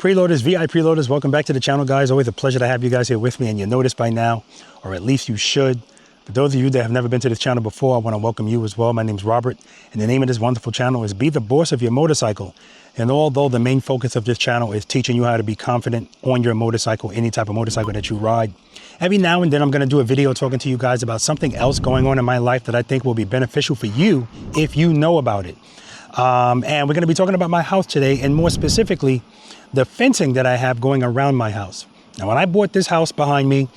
Preloaders, V.I.Preloaders, welcome back to the channel, guys. Always a pleasure to have you guys here with me, and you noticed by now, or at least you should. For those of you that have never been to this channel before, I want to welcome you as well. My name's Robert, and the name of this wonderful channel is Be the Boss of Your Motorcycle. And although the main focus of this channel is teaching you how to be confident on your motorcycle, any type of motorcycle that you ride, every now and then I'm going to do a video talking to you guys about something else going on in my life that I think will be beneficial for you if you know about it. And we're going to be talking about my house today, and more specifically, the fencing that I have going around my house. Now, when I bought this house behind me,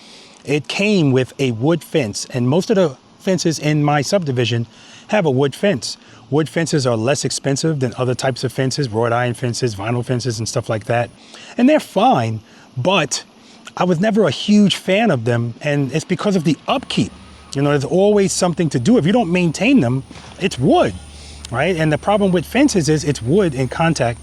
it came with a wood fence, and most of the fences in my subdivision have a wood fence. Wood fences are less expensive than other types of fences, wrought iron fences, vinyl fences, and stuff like that. And they're fine, but I was never a huge fan of them, and it's because of the upkeep. You know, there's always something to do. If you don't maintain them, it's wood, right? And the problem with fences is it's wood in contact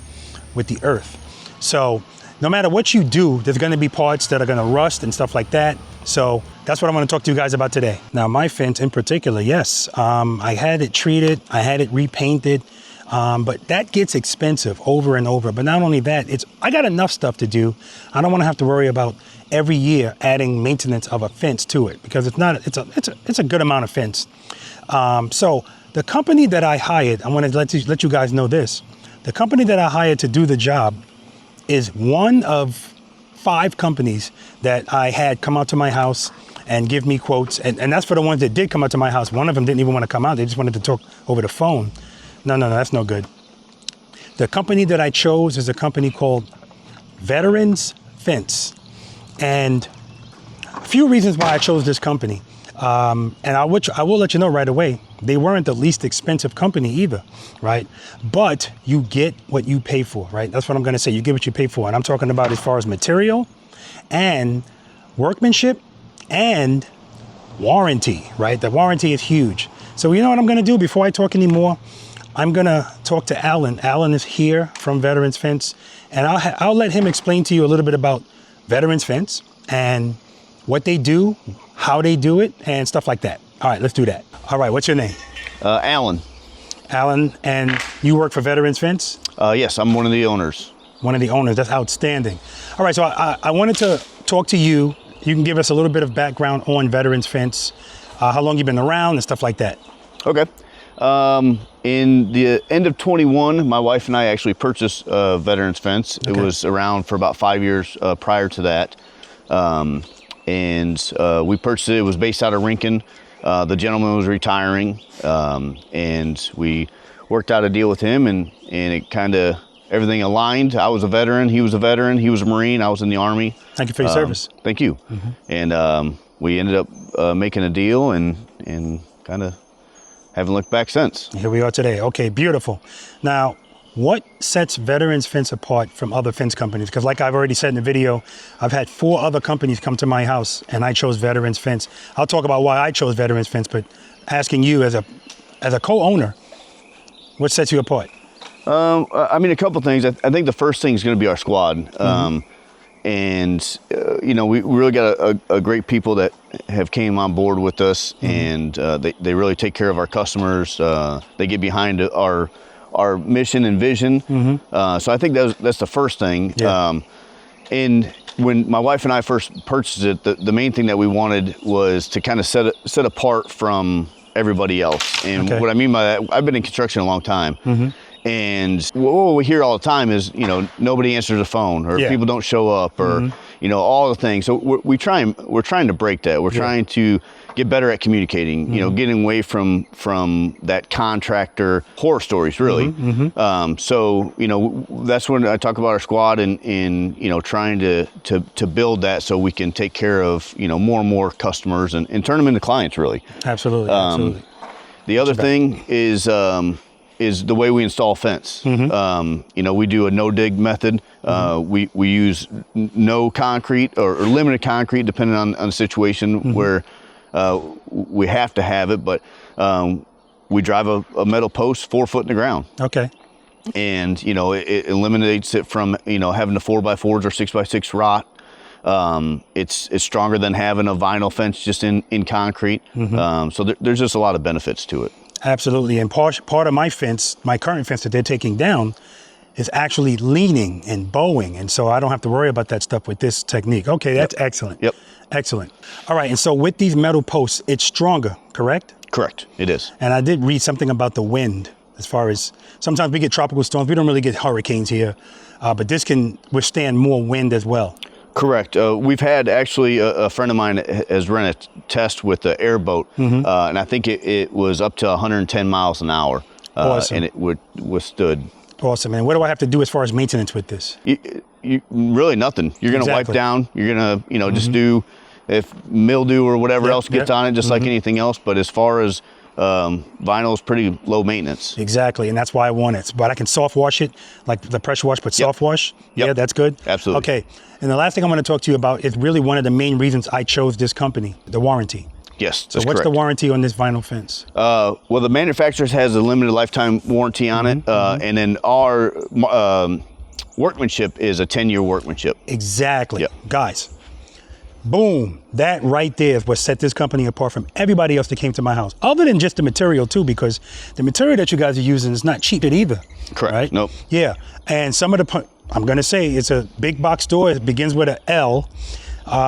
with the earth. So no matter what you do, there's going to be parts that are going to rust and stuff like that. So that's what I'm going to talk to you guys about today. Now, my fence in particular, yes, I had it treated, I had it repainted, but that gets expensive over and over. But not only that, I got enough stuff to do. I don't want to have to worry about every year adding maintenance of a fence to it, because it's a good amount of fence. So the company that I hired, I want to let you guys know this. The company that I hired to do the job is one of 5 companies that I had come out to my house and give me quotes. And that's for the ones that did come out to my house. One of them didn't even want to come out. They just wanted to talk over the phone. No, that's no good. The company that I chose is a company called Veterans Fence. And a few reasons why I chose this company. And I will let you know right away, they weren't the least expensive company either, right? But you get what you pay for, right? That's what I'm going to say. You get what you pay for. And I'm talking about as far as material and workmanship and warranty, right? The warranty is huge. So you know what I'm going to do before I talk anymore? I'm going to talk to Alan. Alan is here from Veterans Fence, and I'll let him explain to you a little bit about Veterans Fence and what they do, how they do it, and stuff like that. All right, let's do that. All right, what's your name? Alan. Alan, and you work for Veterans Fence? Yes, I'm one of the owners. One of the owners, that's outstanding. All right, so I wanted to talk to you. You can give us a little bit of background on Veterans Fence, how long you've been around and stuff like that. Okay. In the end of 21, my wife and I actually purchased Veterans Fence. Okay. It was around for about 5 years prior to that. And we purchased it. It was based out of Rincon. The gentleman was retiring, and we worked out a deal with him, and it kind of, everything aligned. I was a veteran, he was a veteran, he was a Marine, I was in the Army. Thank you for your service. Thank you. Mm-hmm. And we ended up making a deal and kind of haven't looked back since. Here we are today. Okay, beautiful. Now, what sets Veterans Fence apart from other fence companies? Because like I've already said in the video, I've had 4 other companies come to my house and I chose Veterans Fence. I'll talk about why I chose Veterans Fence, but asking you as a co-owner, what sets you apart? I mean, a couple things. I think the first thing is going to be our squad. Mm-hmm. And, you know, we really got a great people that have came on board with us, mm-hmm. and they really take care of our customers. They get behind our mission and vision. Mm-hmm. So I think that's the first thing. Yeah. And when my wife and I first purchased it, the main thing that we wanted was to kind of set apart from everybody else. And what I mean by that, I've been in construction a long time. Mm-hmm. And what we hear all the time is, you know, nobody answers the phone, or people don't show up, or, mm-hmm. you know, all the things. So we're trying to break that. We're trying to get better at communicating, mm-hmm. you know, getting away from that contractor horror stories, really. Mm-hmm. Mm-hmm. So, you know, that's when I talk about our squad and you know, trying to build that so we can take care of, you know, more and more customers and turn them into clients, really. Absolutely. Absolutely. The other thing is the way we install fence. Mm-hmm. You know, we do a no-dig method. Mm-hmm. We use no concrete or limited concrete, depending on the situation, mm-hmm. where we have to have it, but we drive a metal post 4 foot in the ground. Okay. And, you know, it eliminates it from, you know, having the 4x4s or 6x6 rot. It's stronger than having a vinyl fence just in concrete. Mm-hmm. So there's just a lot of benefits to it. Absolutely. And part of my fence, my current fence that they're taking down, is actually leaning and bowing. And so I don't have to worry about that stuff with this technique. Okay, that's excellent. Yep. Excellent. All right, and so with these metal posts, it's stronger, correct? Correct, it is. And I did read something about the wind, as far as sometimes we get tropical storms. We don't really get hurricanes here, but this can withstand more wind as well. Correct. We've had actually a friend of mine has run a test with the airboat, and I think it was up to 110 miles an hour, Awesome. and it withstood. Awesome. And what do I have to do as far as maintenance with this? You really nothing. You're going to wipe down. You're going to, just do, if mildew or whatever else gets on it, just like anything else. But as far as vinyl is pretty low maintenance. Exactly, and that's why I want it. But I can soft wash it, like the pressure wash, but soft wash. Yep. Yeah, that's good. Absolutely. Okay, and the last thing I want to talk to you about is really one of the main reasons I chose this company, the warranty. Yes, that's so what's correct. the warranty on this vinyl fence? Well, the manufacturer has a limited lifetime warranty on it, and then our workmanship is a 10-year workmanship. Exactly. Yep. Guys, boom, that right there is what set this company apart from everybody else that came to my house, other than just the material too, because the material that you guys are using is not cheap either. Correct. Right? Nope. Yeah, and some of the, I'm gonna say it's a big box store. It begins with an L.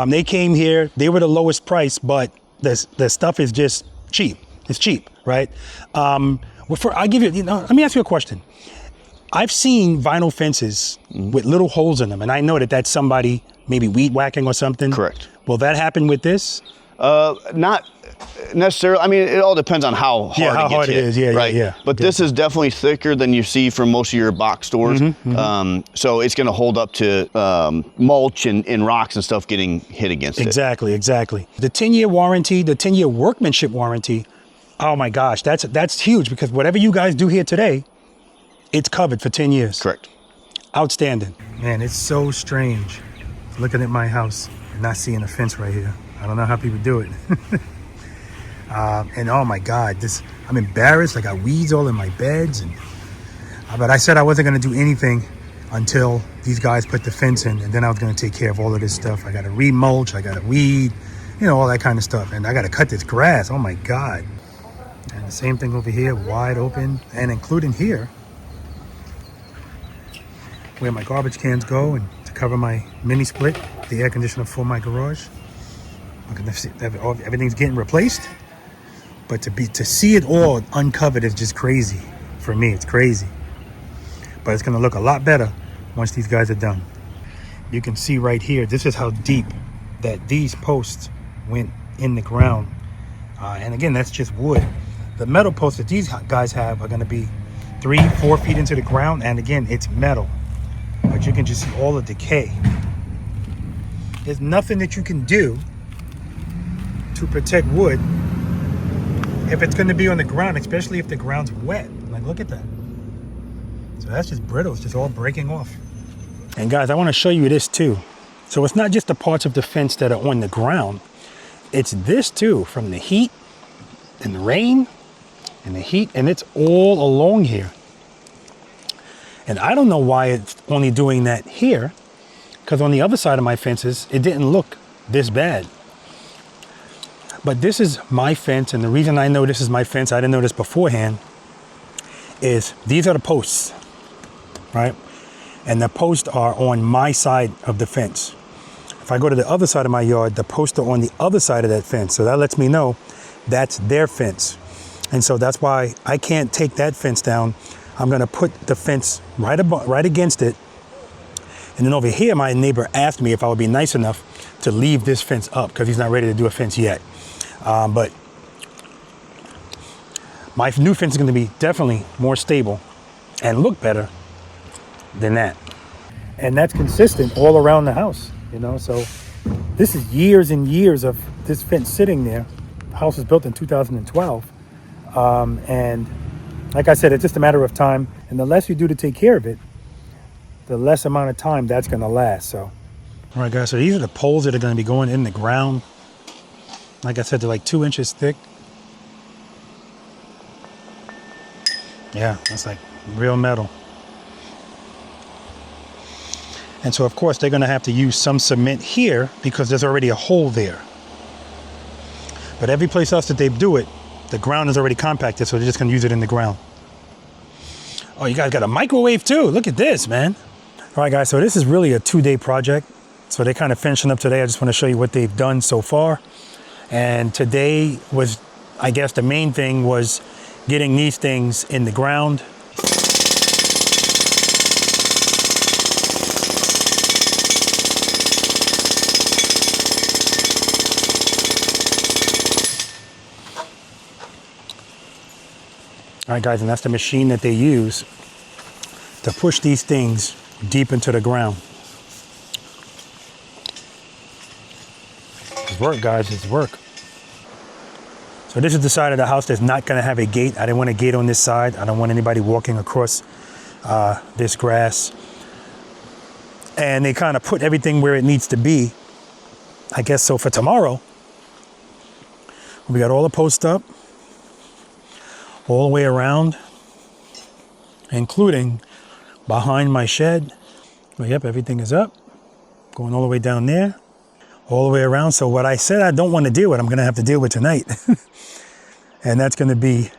They came here, they were the lowest price, but the stuff is just cheap. It's cheap, right? I'll give you, let me ask you a question. I've seen vinyl fences with little holes in them, and I know that that's somebody maybe weed whacking or something. Correct. Will that happen with this? Not necessarily. I mean, it all depends on how hard it gets hit, right? Yeah. But this is definitely thicker than you see from most of your box stores. So it's going to hold up to mulch and rocks and stuff getting hit against it. Exactly. The 10-year warranty, the 10-year workmanship warranty. Oh my gosh, that's huge, because whatever you guys do here today, it's covered for 10 years. Correct. Outstanding. Man, it's so strange looking at my house and not seeing a fence right here. I don't know how people do it. And oh my God, I'm embarrassed. I got weeds all in my beds. But I said I wasn't gonna do anything until these guys put the fence in, and then I was gonna take care of all of this stuff. I gotta remulch, I gotta weed, all that kind of stuff. And I gotta cut this grass, oh my God. And the same thing over here, wide open, and including here, where my garbage cans go, and to cover my mini split, the air conditioner for my garage. Everything's getting replaced, but to see it all uncovered is just crazy. For me, it's crazy. But it's gonna look a lot better once these guys are done. You can see right here, this is how deep that these posts went in the ground. And again, that's just wood. The metal posts that these guys have are gonna be 3-4 feet into the ground, and again, it's metal. But you can just see all the decay. There's nothing that you can do to protect wood if it's going to be on the ground, especially if the ground's wet. Like, look at that. So that's just brittle. It's just all breaking off. And guys, I want to show you this too. So it's not just the parts of the fence that are on the ground. It's this too, from the heat and the rain and the heat, and it's all along here. And I don't know why it's only doing that here, because on the other side of my fences, it didn't look this bad. But this is my fence, and the reason I know this is my fence, I didn't know this beforehand, is these are the posts, right? And the posts are on my side of the fence. If I go to the other side of my yard, the posts are on the other side of that fence. So that lets me know that's their fence. And so that's why I can't take that fence down. I'm gonna put the fence right against it. And then over here, my neighbor asked me if I would be nice enough to leave this fence up, because he's not ready to do a fence yet. But my new fence is gonna be definitely more stable and look better than that. And that's consistent all around the house, so this is years and years of this fence sitting there. The house was built in 2012. And like I said, it's just a matter of time. And the less you do to take care of it, the less amount of time that's gonna last, so. All right, guys, so these are the poles that are gonna be going in the ground. Like I said, they're like 2 inches thick. Yeah, that's like real metal. And so, of course, they're gonna have to use some cement here because there's already a hole there. But every place else that they do it, the ground is already compacted, so they're just gonna use it in the ground. Oh, you guys got a microwave too. Look at this, man. All right, guys, so this is really a 2-day project. So they're kind of finishing up today. I just want to show you what they've done so far. And today was, I guess the main thing was getting these things in the ground. All right, guys, and that's the machine that they use to push these things deep into the ground. It's work, guys, it's work. So this is the side of the house that's not gonna have a gate. I didn't want a gate on this side. I don't want anybody walking across this grass. And they kind of put everything where it needs to be, I guess. So for tomorrow, we got all the posts up, all the way around, including behind my shed. Well, yep, everything is up, going all the way down there, all the way around. So what I said I don't want to deal with, I'm gonna have to deal with tonight. And that's gonna be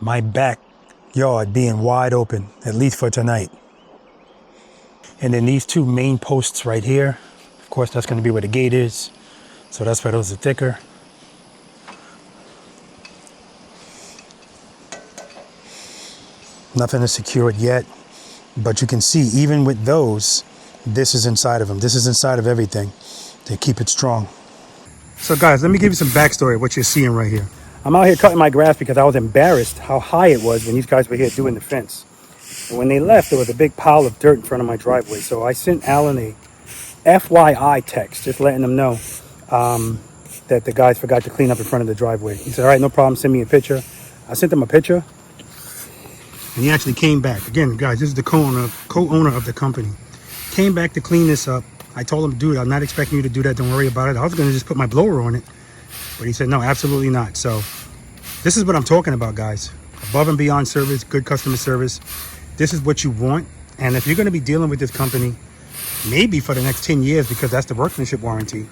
my backyard being wide open, at least for tonight. And then these two main posts right here, of course, that's gonna be where the gate is. So that's why those are thicker. Nothing is secured yet, but you can see even with those, this is inside of them. This is inside of everything to keep it strong. So guys, let me give you some backstory of what you're seeing right here. I'm out here cutting my grass because I was embarrassed how high it was when these guys were here doing the fence. And when they left, there was a big pile of dirt in front of my driveway. So I sent Alan a FYI text, just letting them know that the guys forgot to clean up in front of the driveway. He said, all right, no problem, send me a picture. I sent him a picture. And he actually came back. Again, guys, this is the co-owner of the company. Came back to clean this up. I told him, dude, I'm not expecting you to do that. Don't worry about it. I was going to just put my blower on it. But he said, no, absolutely not. So this is what I'm talking about, guys. Above and beyond service, good customer service. This is what you want. And if you're going to be dealing with this company, maybe for the next 10 years, because that's the workmanship warranty,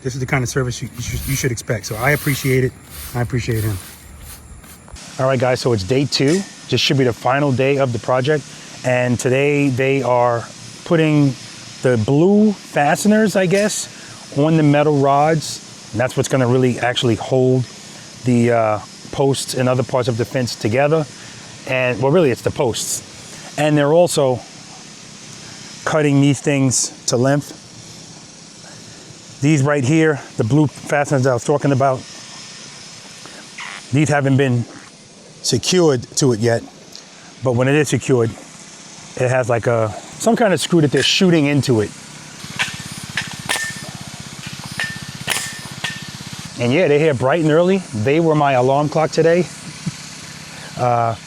this is the kind of service you should expect. So I appreciate it. I appreciate him. All right, guys, so it's day 2. This should be the final day of the project. And today they are putting the blue fasteners, I guess, on the metal rods. And that's what's gonna really actually hold the posts and other parts of the fence together. And well, really it's the posts. And they're also cutting these things to length. These right here, the blue fasteners that I was talking about, these haven't been secured to it yet, but when it is secured, it has like some kind of screw that they're shooting into it. And yeah, they're here bright and early. They were my alarm clock today.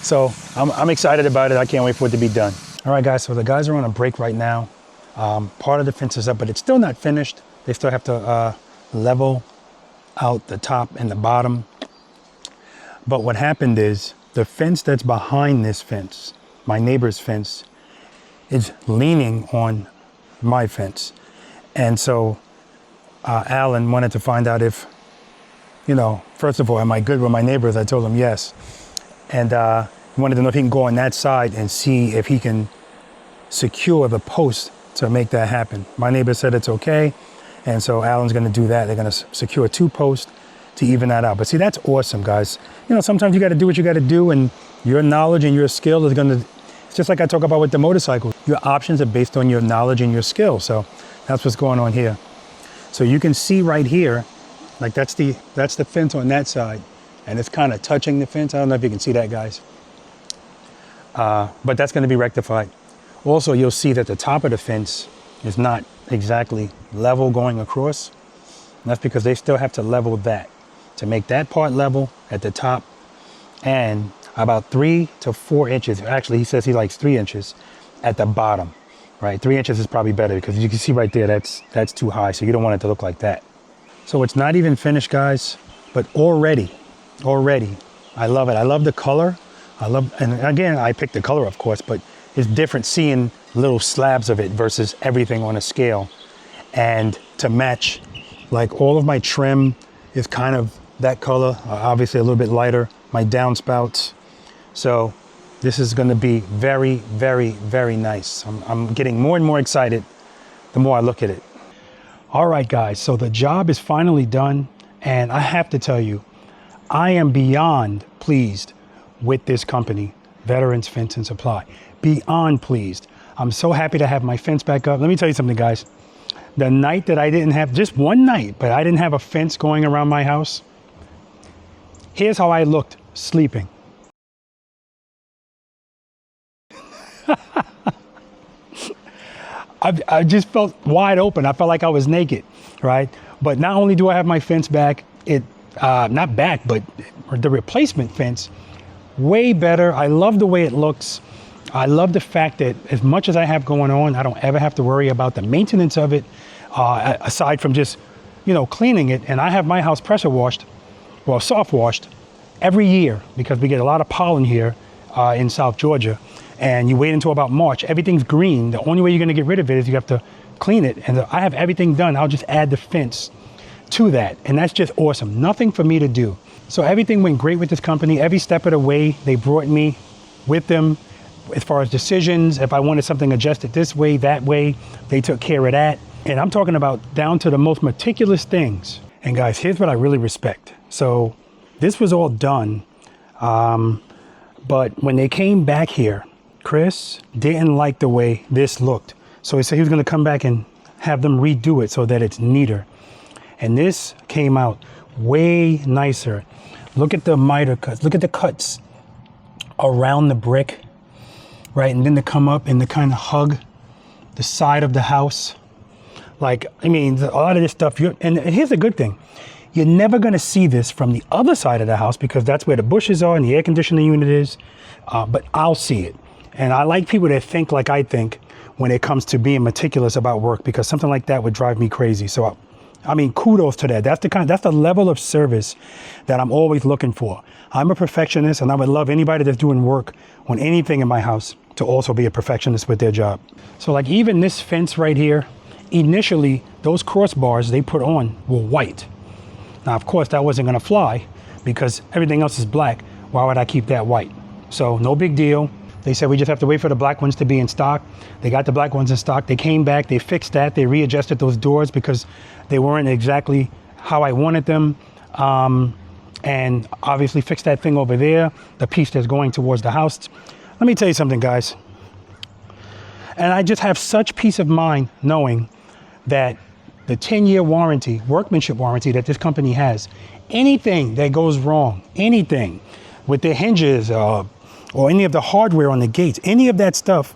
So I'm excited about it. I can't wait for it to be done. All right, guys, so the guys are on a break right now. Part of the fence is up, but it's still not finished. They still have to level out the top and the bottom. But what happened is the fence that's behind this fence, my neighbor's fence, is leaning on my fence. And so Alan wanted to find out if, you know, first of all, am I good with my neighbors? I told him yes. And he wanted to know if he can go on that side and see if he can secure the post to make that happen. My neighbor said it's okay. And so Alan's gonna do that. They're gonna secure 2 posts to even that out. But see, that's awesome, guys. You know, sometimes you got to do what you got to do, and your knowledge and your skill is going to, it's just like I talk about with the motorcycle. Your options are based on your knowledge and your skill. So that's what's going on here. So you can see right here, like that's the fence on that side, and it's kind of touching the fence. I don't know if you can see that, guys. But that's going to be rectified. Also, you'll see that the top of the fence is not exactly level going across. And that's because they still have to level that to make that part level at the top, and about 3 to 4 inches. Actually, he says he likes 3 inches at the bottom, right? 3 inches is probably better because you can see right there, that's too high. So you don't want it to look like that. So it's not even finished, guys, but already, I love it. I love the color. And again, I picked the color, of course, but it's different seeing little slabs of it versus everything on a scale. And to match, like all of my trim is kind of that color, obviously a little bit lighter, my downspouts. So This is gonna be very, very, very nice. I'm getting more and more excited the more I look at it. All right, guys, so the job is finally done, and I have to tell you, I am beyond pleased with this company, Veterans Fence and Supply. Beyond pleased. I'm so happy to have my fence back up. Let me tell you something, guys. The night that I didn't have, just one night, but I didn't have a fence going around my house, here's how I looked sleeping. I just felt wide open. I felt like I was naked, right? But not only do I have my fence back, not back, but the replacement fence, way better. I love the way it looks. I love the fact that as much as I have going on, I don't ever have to worry about the maintenance of it, aside from just, cleaning it. And I have my house pressure washed, well, soft washed every year because we get a lot of pollen here in South Georgia. And you wait until about March, everything's green. The only way you're gonna get rid of it is you have to clean it. And I have everything done. I'll just add the fence to that. And that's just awesome. Nothing for me to do. So everything went great with this company. Every step of the way, they brought me with them as far as decisions. If I wanted something adjusted this way, that way, they took care of that. And I'm talking about down to the most meticulous things. And guys, here's what I really respect. So this was all done. But when they came back here, Chris didn't like the way this looked. So he said he was going to come back and have them redo it so that it's neater. And this came out way nicer. Look at the miter cuts. Look at the cuts around the brick, right? And then to come up and to kind of hug the side of the house. Like, I mean, a lot of this stuff, and here's the good thing. You're never going to see this from the other side of the house because that's where the bushes are and the air conditioning unit is. But I'll see it. And I like people that think like I think when it comes to being meticulous about work, because something like that would drive me crazy. So, I mean, kudos to that. That's the level of service that I'm always looking for. I'm a perfectionist, and I would love anybody that's doing work on anything in my house to also be a perfectionist with their job. So like even this fence right here, initially those crossbars they put on were white. Now, of course, that wasn't gonna fly because everything else is black. Why would I keep that white? So no big deal. They said we just have to wait for the black ones to be in stock. They got the black ones in stock. They came back, they fixed that. They readjusted those doors because they weren't exactly how I wanted them. And obviously fixed that thing over there, the piece that's going towards the house. Let me tell you something, guys. And I just have such peace of mind knowing that the 10-year warranty, workmanship warranty that this company has, anything that goes wrong, anything with their hinges, or any of the hardware on the gates, any of that stuff,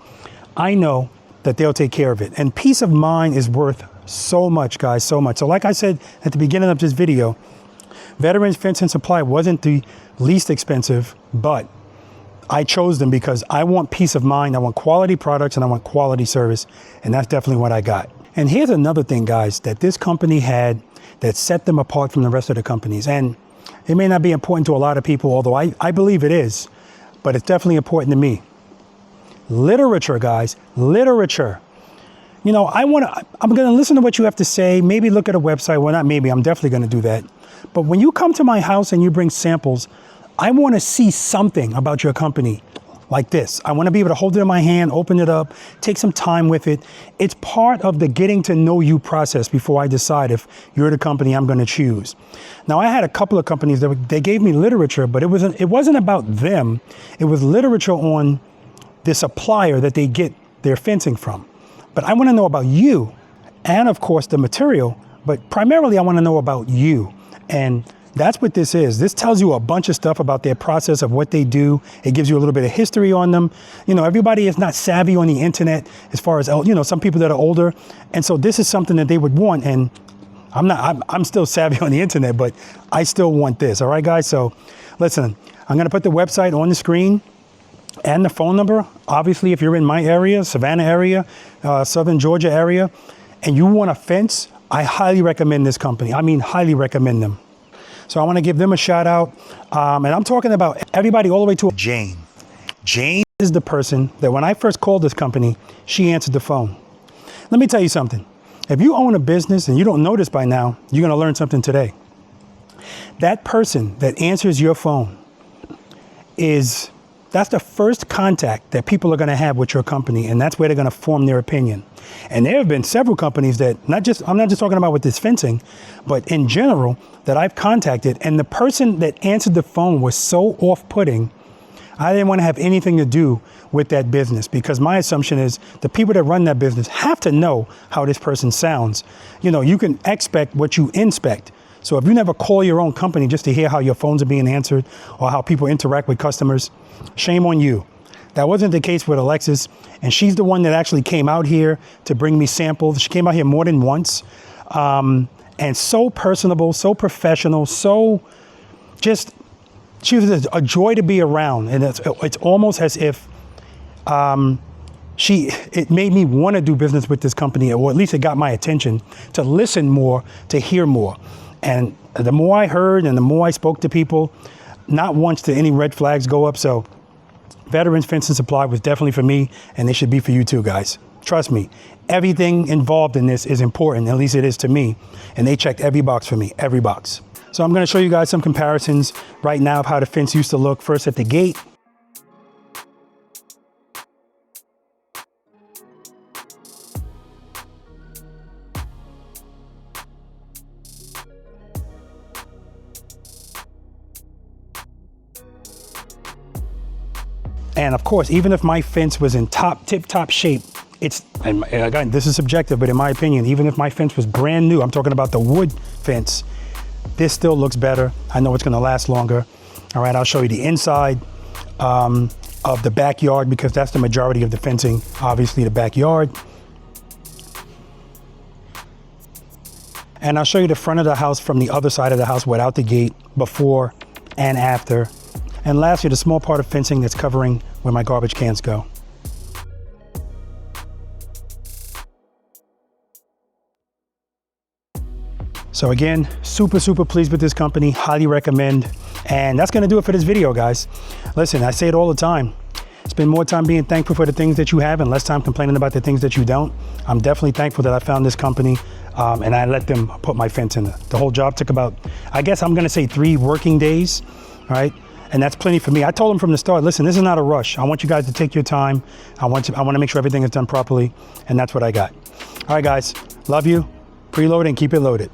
I know that they'll take care of it. And peace of mind is worth so much, guys, so much. So like I said at the beginning of this video, Veterans Fence and Supply wasn't the least expensive, but I chose them because I want peace of mind, I want quality products, and I want quality service, and that's definitely what I got. And here's another thing, guys, that this company had that set them apart from the rest of the companies. And it may not be important to a lot of people, although I believe it is, but it's definitely important to me. Literature, guys, literature. I'm gonna listen to what you have to say, maybe look at a website. Well, not maybe, I'm definitely gonna do that. But when you come to my house and you bring samples, I wanna see something about your company like this. I wanna be able to hold it in my hand, open it up, take some time with it. It's part of the getting to know you process before I decide if you're the company I'm gonna choose. Now, I had a couple of companies that they gave me literature, but it wasn't about them. It was literature on the supplier that they get their fencing from. But I wanna know about you, and of course the material, but primarily I wanna know about you. And that's what this is. This tells you a bunch of stuff about their process of what they do. It gives you a little bit of history on them. Everybody is not savvy on the internet as far as, some people that are older. And so this is something that they would want. And I'm still savvy on the internet, but I still want this. All right, guys. So listen, I'm going to put the website on the screen and the phone number. Obviously, if you're in my area, Savannah area, Southern Georgia area, and you want a fence, I highly recommend this company. I mean, highly recommend them. So I want to give them a shout out. And I'm talking about everybody all the way to Jane. Jane is the person that when I first called this company, she answered the phone. Let me tell you something. If you own a business and you don't know this by now, you're going to learn something today. That person that answers your phone is That's the first contact that people are going to have with your company, and that's where they're going to form their opinion. And there have been several companies that, I'm not just talking about with this fencing, but in general, that I've contacted, and the person that answered the phone was so off-putting, I didn't want to have anything to do with that business, because my assumption is the people that run that business have to know how this person sounds. You know, you can expect what you inspect. So if you never call your own company just to hear how your phones are being answered or how people interact with customers, shame on you. That wasn't the case with Alexis, and she's the one that actually came out here to bring me samples. She came out here more than once, and so personable, so professional, so just, she was a joy to be around. And it's almost as if it made me want to do business with this company, or at least it got my attention to listen more, to hear more. And the more I heard and the more I spoke to people, not once did any red flags go up. So Veterans Fence and Supply was definitely for me, and they should be for you too, guys. Trust me, everything involved in this is important, at least it is to me. And they checked every box for me, every box. So I'm going to show you guys some comparisons right now of how the fence used to look first at the gate. And of course, even if my fence was in tip-top shape, and again, this is subjective, but in my opinion, even if my fence was brand new, I'm talking about the wood fence, this still looks better. I know it's gonna last longer. All right, I'll show you the inside of the backyard, because that's the majority of the fencing, obviously the backyard. And I'll show you the front of the house from the other side of the house without the gate, before and after. And lastly, the small part of fencing that's covering where my garbage cans go. So again, super, super pleased with this company, highly recommend. And that's gonna do it for this video, guys. Listen, I say it all the time. Spend more time being thankful for the things that you have and less time complaining about the things that you don't. I'm definitely thankful that I found this company and I let them put my fence in. The whole job took about, I guess I'm gonna say 3 working days, all right? And that's plenty for me. I told them from the start, listen, this is not a rush. I want you guys to take your time. I want to make sure everything is done properly, and that's what I got. All right, guys, love you. Preload and keep it loaded.